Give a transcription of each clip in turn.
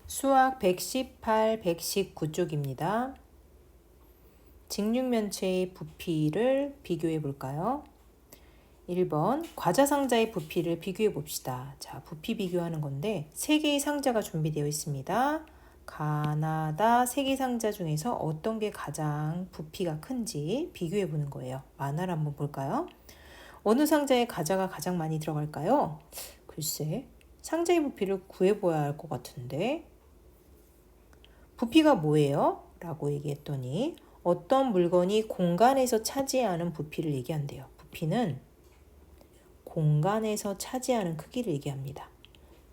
수학 118, 119쪽입니다. 직육면체의 부피를 비교해 볼까요? 1번 과자 상자의 부피를 비교해 봅시다. 자, 부피 비교하는 건데 3개의 상자가 준비되어 있습니다. 가나다 3개 상자 중에서 어떤 게 가장 부피가 큰지 비교해 보는 거예요. 만화를 한번 볼까요? 어느 상자에 과자가 가장 많이 들어갈까요? 글쎄, 상자의 부피를 구해 보아야 할 것 같은데 부피가 뭐예요? 라고 얘기했더니 어떤 물건이 공간에서 차지하는 부피를 얘기한대요. 부피는 공간에서 차지하는 크기를 얘기합니다.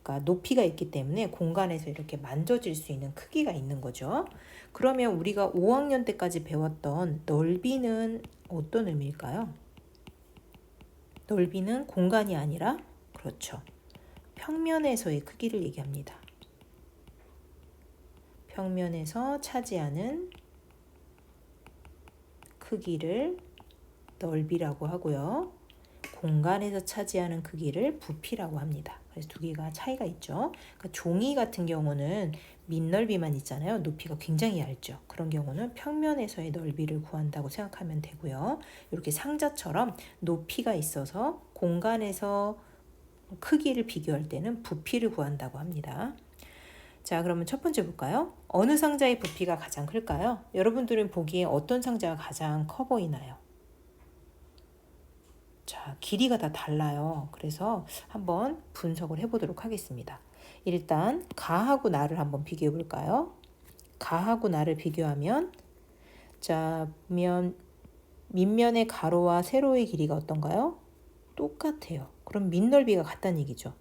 그러니까 높이가 있기 때문에 공간에서 이렇게 만져질 수 있는 크기가 있는 거죠. 그러면 우리가 5학년 때까지 배웠던 넓이는 어떤 의미일까요? 넓이는 공간이 아니라 그렇죠. 평면에서의 크기를 얘기합니다. 평면에서 차지하는 크기를 넓이라고 하고요. 공간에서 차지하는 크기를 부피라고 합니다. 그래서 두 개가 차이가 있죠. 그러니까 종이 같은 경우는 밑넓이만 있잖아요. 높이가 굉장히 얇죠. 그런 경우는 평면에서의 넓이를 구한다고 생각하면 되고요. 이렇게 상자처럼 높이가 있어서 공간에서 크기를 비교할 때는 부피를 구한다고 합니다. 자, 그러면 첫 번째 볼까요? 어느 상자의 부피가 가장 클까요? 여러분들은 보기에 어떤 상자가 가장 커 보이나요? 자, 길이가 다 달라요. 그래서 한번 분석을 해보도록 하겠습니다. 일단 가하고 나를 한번 비교해 볼까요? 가하고 나를 비교하면 자, 밑면의 가로와 세로의 길이가 어떤가요? 똑같아요. 그럼 밑넓이가 같다는 얘기죠.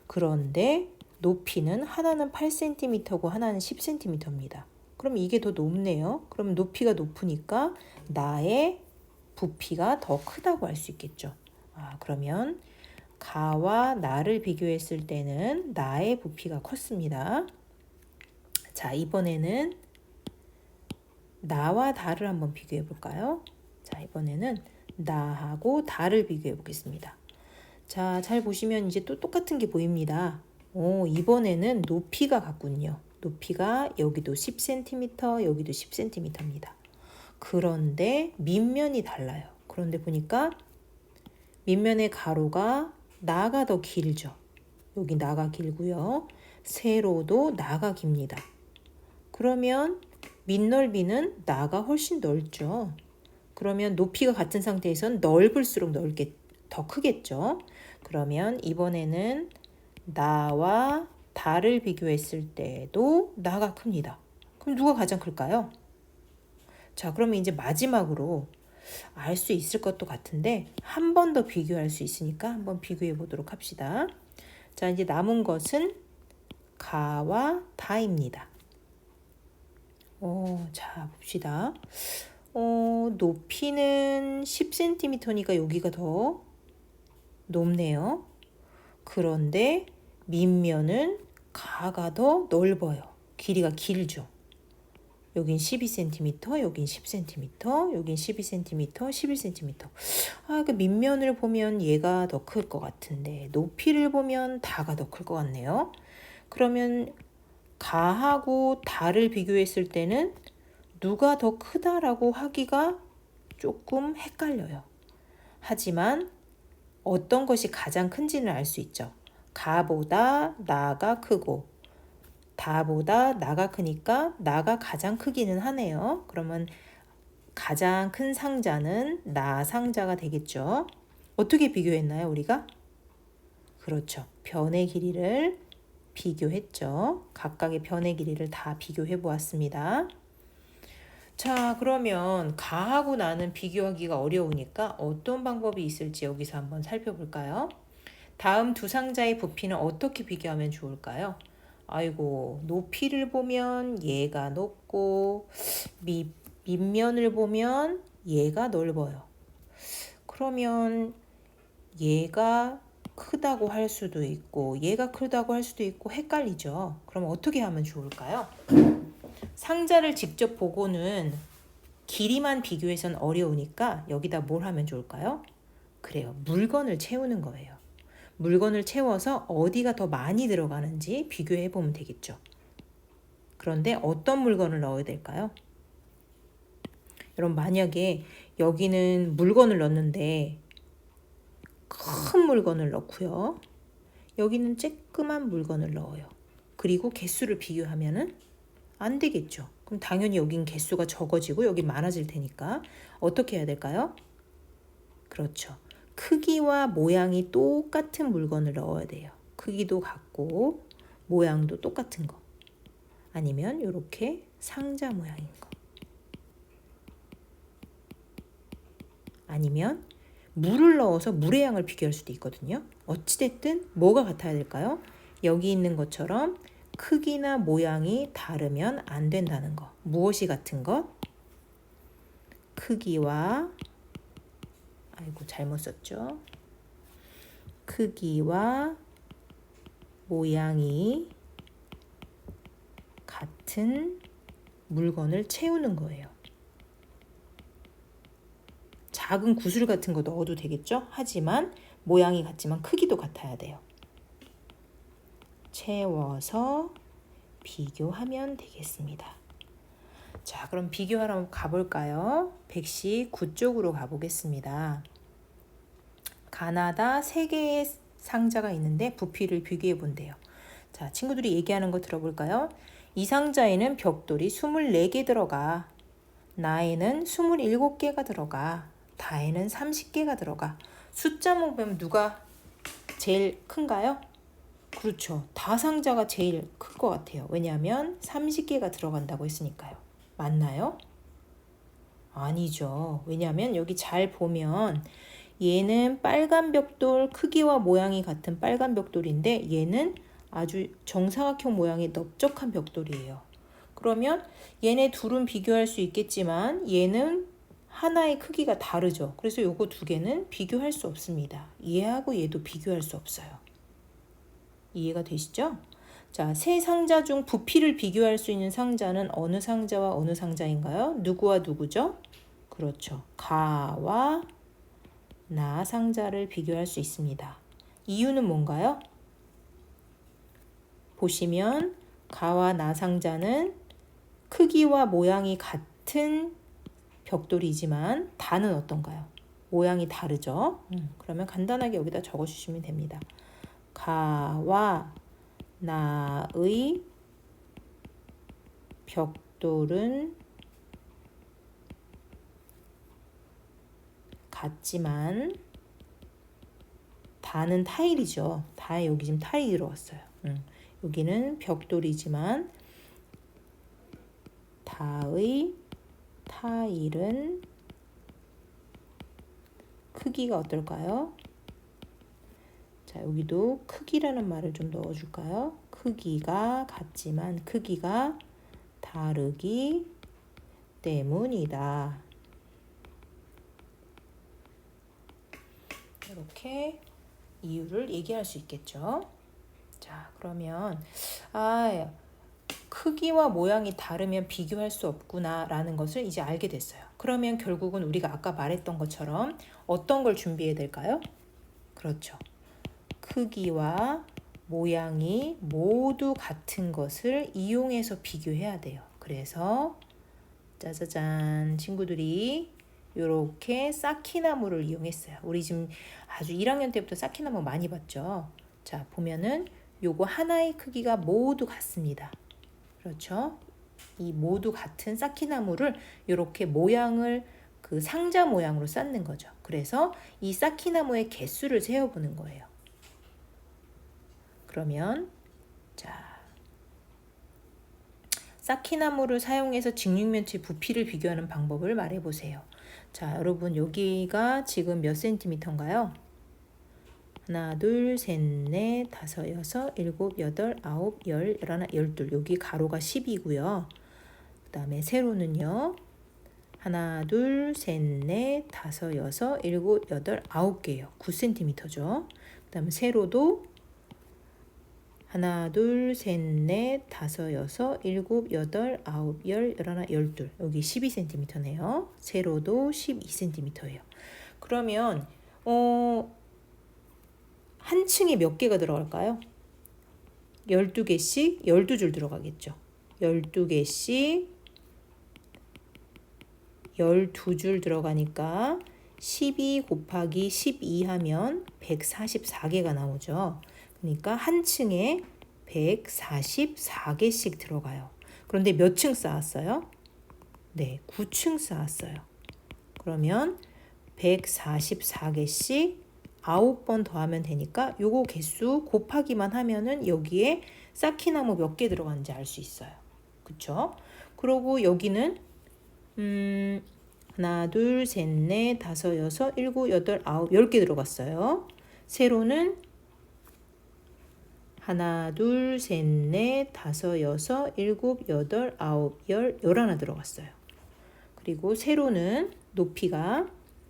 그런데 높이는 하나는 8cm고 하나는 10cm입니다. 그럼 이게 더 높네요. 그럼 높이가 높으니까 나의 부피가 더 크다고 할 수 있겠죠. 그러면 가와 나를 비교했을 때는 나의 부피가 컸습니다. 자, 이번에는 나와 다를 한번 비교해 볼까요? 자, 이번에는 나하고 다를 비교해 보겠습니다. 자, 잘 보시면 이제 또 똑같은 게 보입니다. 이번에는 높이가 같군요. 높이가 여기도 10cm, 여기도 10cm입니다. 그런데 밑면이 달라요. 그런데 보니까 밑면의 가로가 나가 더 길죠. 여기 나가 길고요. 세로도 나가 깁니다. 그러면 밑넓이는 나가 훨씬 넓죠. 그러면 높이가 같은 상태에선 넓을수록 더 크겠죠. 그러면 이번에는 나와 다를 비교했을 때도 나가 큽니다. 그럼 누가 가장 클까요? 자, 그러면 이제 마지막으로 알 수 있을 것도 같은데 한 번 더 비교할 수 있으니까 한번 비교해 보도록 합시다. 자, 이제 남은 것은 가와 다입니다. 자, 봅시다. 높이는 10cm니까 여기가 더 높네요. 그런데 밑면은 가가 더 넓어요. 길이가 길죠. 여긴 12cm, 여긴 10cm, 여긴 12cm, 11cm. 그 밑면을 보면 얘가 더 클 것 같은데 높이를 보면 다가 더 클 것 같네요. 그러면 가하고 다를 비교했을 때는 누가 더 크다라고 하기가 조금 헷갈려요. 하지만 어떤 것이 가장 큰지는 알 수 있죠. 가보다 나가 크고 다보다 나가 크니까 나가 가장 크기는 하네요. 그러면 가장 큰 상자는 나 상자가 되겠죠. 어떻게 비교했나요, 우리가? 그렇죠. 변의 길이를 비교했죠. 각각의 변의 길이를 다 비교해 보았습니다. 자, 그러면 가하고 나는 비교하기가 어려우니까 어떤 방법이 있을지 여기서 한번 살펴볼까요? 다음 두 상자의 부피는 어떻게 비교하면 좋을까요? 아이고, 높이를 보면 얘가 높고 밑면을 보면 얘가 넓어요. 그러면 얘가 크다고 할 수도 있고 얘가 크다고 할 수도 있고 헷갈리죠. 그럼 어떻게 하면 좋을까요? 상자를 직접 보고는 길이만 비교해서는 어려우니까 여기다 뭘 하면 좋을까요? 그래요. 물건을 채우는 거예요. 물건을 채워서 어디가 더 많이 들어가는지 비교해 보면 되겠죠. 그런데 어떤 물건을 넣어야 될까요? 여러분 만약에 여기는 물건을 넣는데 큰 물건을 넣고요. 여기는 쬐끄만 물건을 넣어요. 그리고 개수를 비교하면은 안 되겠죠. 그럼 당연히 여긴 개수가 적어지고 여기 많아질 테니까 어떻게 해야 될까요? 그렇죠. 크기와 모양이 똑같은 물건을 넣어야 돼요. 크기도 같고 모양도 똑같은 거. 아니면 이렇게 상자 모양인 거. 아니면 물을 넣어서 물의 양을 비교할 수도 있거든요. 어찌됐든 뭐가 같아야 될까요? 여기 있는 것처럼 크기나 모양이 다르면 안 된다는 거. 무엇이 같은 것? 크기와 아이고 잘못 썼죠. 크기와 모양이 같은 물건을 채우는 거예요. 작은 구슬 같은 거 넣어도 되겠죠? 하지만 모양이 같지만 크기도 같아야 돼요. 채워서 비교하면 되겠습니다. 자, 그럼 비교하러 가볼까요? 119쪽으로 가보겠습니다. 가나다 3개의 상자가 있는데 부피를 비교해 본대요. 자, 친구들이 얘기하는 거 들어볼까요? 이 상자에는 벽돌이 24개 들어가. 나에는 27개가 들어가. 다에는 30개가 들어가. 숫자 보면 누가 제일 큰가요? 그렇죠. 다 상자가 제일 클 것 같아요. 왜냐하면 30개가 들어간다고 했으니까요. 맞나요? 아니죠. 왜냐하면 여기 잘 보면 얘는 빨간 벽돌 크기와 모양이 같은 빨간 벽돌인데 얘는 아주 정사각형 모양의 넓적한 벽돌이에요. 그러면 얘네 둘은 비교할 수 있겠지만 얘는 하나의 크기가 다르죠. 그래서 요거 두 개는 비교할 수 없습니다. 얘하고 얘도 비교할 수 없어요. 이해가 되시죠? 자, 세 상자 중 부피를 비교할 수 있는 상자는 어느 상자와 어느 상자인가요? 누구와 누구죠? 그렇죠. 가와 나 상자를 비교할 수 있습니다. 이유는 뭔가요? 보시면 가와 나 상자는 크기와 모양이 같은 벽돌이지만 다는 어떤가요? 모양이 다르죠? 그러면 간단하게 여기다 적어주시면 됩니다. 가와 나의 벽돌은 같지만 다는 타일이죠. 다에 여기 지금 타일이 들어왔어요. 여기는 벽돌이지만 다의 타일은 크기가 어떨까요? 자, 여기도 크기라는 말을 좀 넣어줄까요? 크기가 같지만 크기가 다르기 때문이다. 이렇게 이유를 얘기할 수 있겠죠. 자, 그러면 크기와 모양이 다르면 비교할 수 없구나 라는 것을 이제 알게 됐어요. 그러면 결국은 우리가 아까 말했던 것처럼 어떤 걸 준비해야 될까요? 그렇죠. 크기와 모양이 모두 같은 것을 이용해서 비교해야 돼요. 그래서 짜자잔 친구들이 이렇게 쌓기나무를 이용했어요. 우리 지금 아주 1학년 때부터 쌓기나무 많이 봤죠. 자, 보면은 요거 하나의 크기가 모두 같습니다. 그렇죠? 이 모두 같은 쌓기나무를 이렇게 모양을 그 상자 모양으로 쌓는 거죠. 그래서 이 쌓기나무의 개수를 세어보는 거예요. 그러면 자, 쌓기나무를 사용해서 직육면체 부피를 비교하는 방법을 말해보세요. 자, 여러분 여기가 지금 몇 센티미터인가요? 하나, 둘, 셋, 넷, 다섯, 여섯, 일곱, 여덟, 아홉, 열, 열하나, 열둘. 여기 가로가 10이고요. 그 다음에 세로는요. 하나, 둘, 셋, 넷, 다섯, 여섯, 일곱, 여덟, 아홉 개예요. 9cm죠. 그 다음에 세로도 하나, 둘, 셋, 넷, 다섯, 여섯, 일곱, 여덟, 아홉, 열, 열하나, 열둘. 여기 12cm네요. 세로도 12cm예요. 그러면 한 층에 몇 개가 들어갈까요? 12개씩 12줄 들어가겠죠. 12개씩 12줄 들어가니까 12 곱하기 12 하면 144개가 나오죠. 그러니까 한 층에 144개씩 들어가요. 그런데 몇 층 쌓았어요? 네, 9층 쌓았어요. 그러면 144개씩 9번 더하면 되니까 요거 개수 곱하기만 하면은 여기에 쌓기나무 몇 개 들어가는지 알 수 있어요. 그쵸? 그리고 여기는 하나, 둘, 셋, 넷, 다섯, 여섯, 일곱, 여덟, 아홉, 10개 들어갔어요. 세로는 하나, 둘, 셋, 넷, 다섯, 여섯, 일곱, 여덟, 아홉, 11 들어갔어요. 그리고 세로는 높이가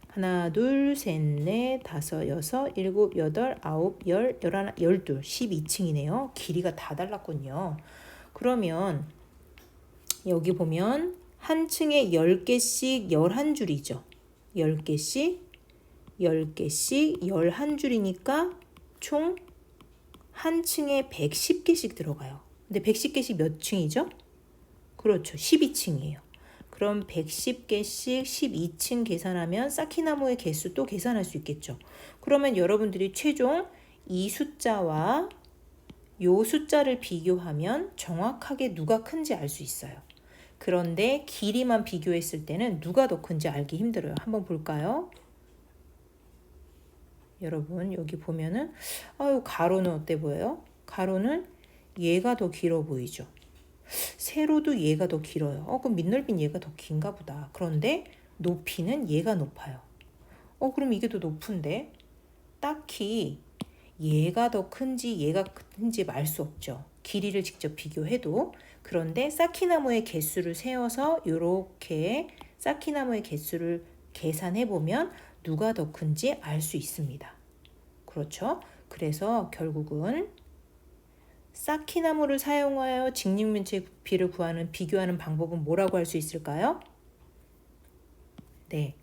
하나, 둘, 셋, 넷, 다섯, 여섯, 일곱, 여덟, 아홉, 11, 12, 12층이네요. 길이가 다 달랐군요. 그러면 여기 보면 한 층에 10개씩 11줄이죠. 10개씩 10개씩 11줄이니까 총 한 층에 110개씩 들어가요. 근데 110개씩 몇 층이죠? 그렇죠. 12층이에요. 그럼 110개씩 12층 계산하면 쌓기나무의 개수 또 계산할 수 있겠죠. 그러면 여러분들이 최종 이 숫자와 요 숫자를 비교하면 정확하게 누가 큰지 알 수 있어요. 그런데 길이만 비교했을 때는 누가 더 큰지 알기 힘들어요. 한번 볼까요? 여러분 여기 보면은 가로는 어때 보여요? 가로는 얘가 더 길어 보이죠. 세로도 얘가 더 길어요. 그럼 밑넓이는 얘가 더 긴가 보다. 그런데 높이는 얘가 높아요. 그럼 이게 더 높은데 딱히 얘가 더 큰지 얘가 큰지 알 수 없죠. 길이를 직접 비교해도. 그런데 쌓기나무의 개수를 세워서 이렇게 쌓기나무의 개수를 계산해 보면 누가 더 큰지 알 수 있습니다. 그렇죠? 그래서 결국은 쌓기나무를 사용하여 직육면체 부피를 구하는 비교하는 방법은 뭐라고 할 수 있을까요? 네.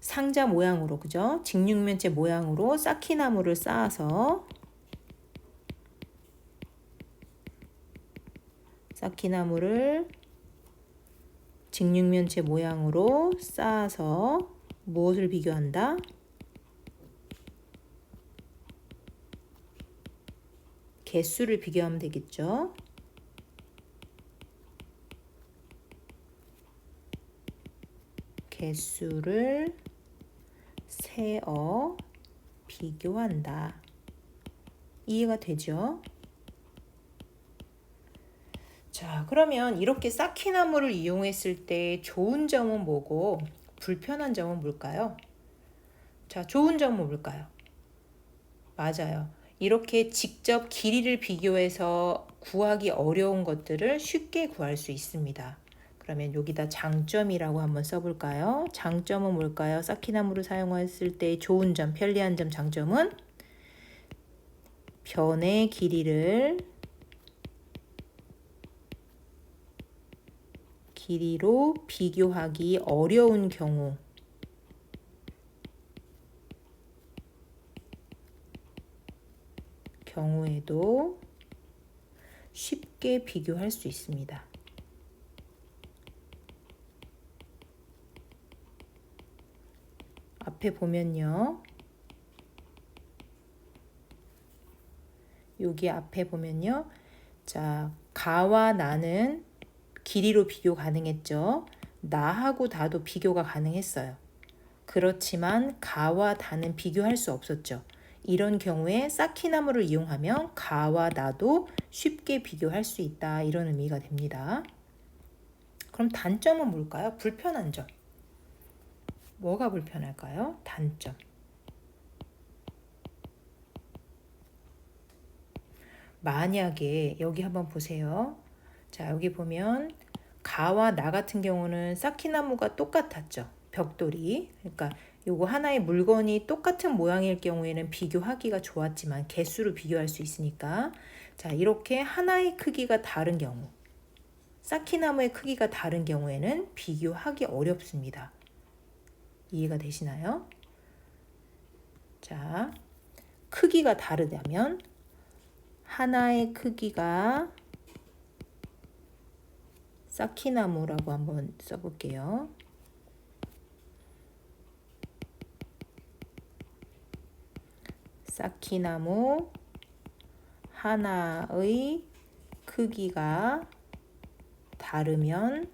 상자 모양으로, 그죠? 직육면체 모양으로 쌓기나무를 쌓아서 쌓기나무를 직육면체 모양으로 쌓아서 무엇을 비교한다? 개수를 비교하면 되겠죠. 개수를 세어 비교한다. 이해가 되죠? 자, 그러면 이렇게 쌓기나무를 이용했을 때 좋은 점은 뭐고 불편한 점은 뭘까요? 자, 좋은 점은 뭘까요? 맞아요. 이렇게 직접 길이를 비교해서 구하기 어려운 것들을 쉽게 구할 수 있습니다. 그러면 여기다 장점이라고 한번 써볼까요? 장점은 뭘까요? 쌓기나무를 사용했을 때 좋은 점, 편리한 점, 장점은 변의 길이로 비교하기 어려운 경우에도 쉽게 비교할 수 있습니다. 앞에 보면요. 여기 앞에 보면요. 자, 가와 나는 길이로 비교 가능했죠. 나하고 다도 비교가 가능했어요. 그렇지만 가와 다는 비교할 수 없었죠. 이런 경우에 쌓기나무를 이용하면 가와 나도 쉽게 비교할 수 있다. 이런 의미가 됩니다. 그럼 단점은 뭘까요? 불편한 점. 뭐가 불편할까요? 단점. 만약에 여기 한번 보세요. 자, 여기 보면 가와 나 같은 경우는 쌓기나무가 똑같았죠. 벽돌이. 그러니까 요거 하나의 물건이 똑같은 모양일 경우에는 비교하기가 좋았지만 개수로 비교할 수 있으니까 자, 이렇게 하나의 크기가 다른 경우 쌓기나무의 크기가 다른 경우에는 비교하기 어렵습니다. 이해가 되시나요? 자, 크기가 다르다면 하나의 크기가 쌓기나무라고 한번 써볼게요. 쌓기나무 하나의 크기가 다르면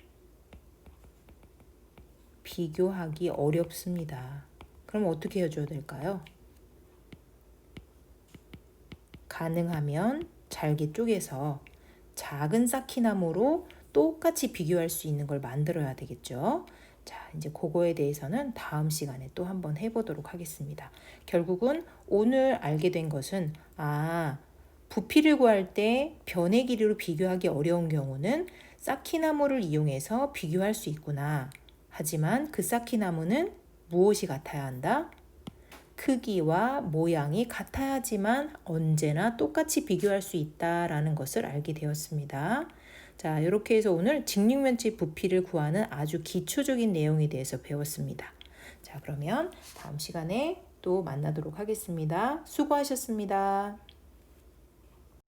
비교하기 어렵습니다. 그럼 어떻게 해줘야 될까요? 가능하면 잘게 쪼개서 작은 쌓기나무로 똑같이 비교할 수 있는 걸 만들어야 되겠죠. 자, 이제 그거에 대해서는 다음 시간에 또 한번 해보도록 하겠습니다. 결국은 오늘 알게 된 것은 부피를 구할 때 변의 길이로 비교하기 어려운 경우는 쌓기나무를 이용해서 비교할 수 있구나. 하지만 그 쌓기나무는 무엇이 같아야 한다? 크기와 모양이 같아야지만 언제나 똑같이 비교할 수 있다라는 것을 알게 되었습니다. 자, 이렇게 해서 오늘 직육면체 부피를 구하는 아주 기초적인 내용에 대해서 배웠습니다. 자, 그러면 다음 시간에 또 만나도록 하겠습니다. 수고하셨습니다.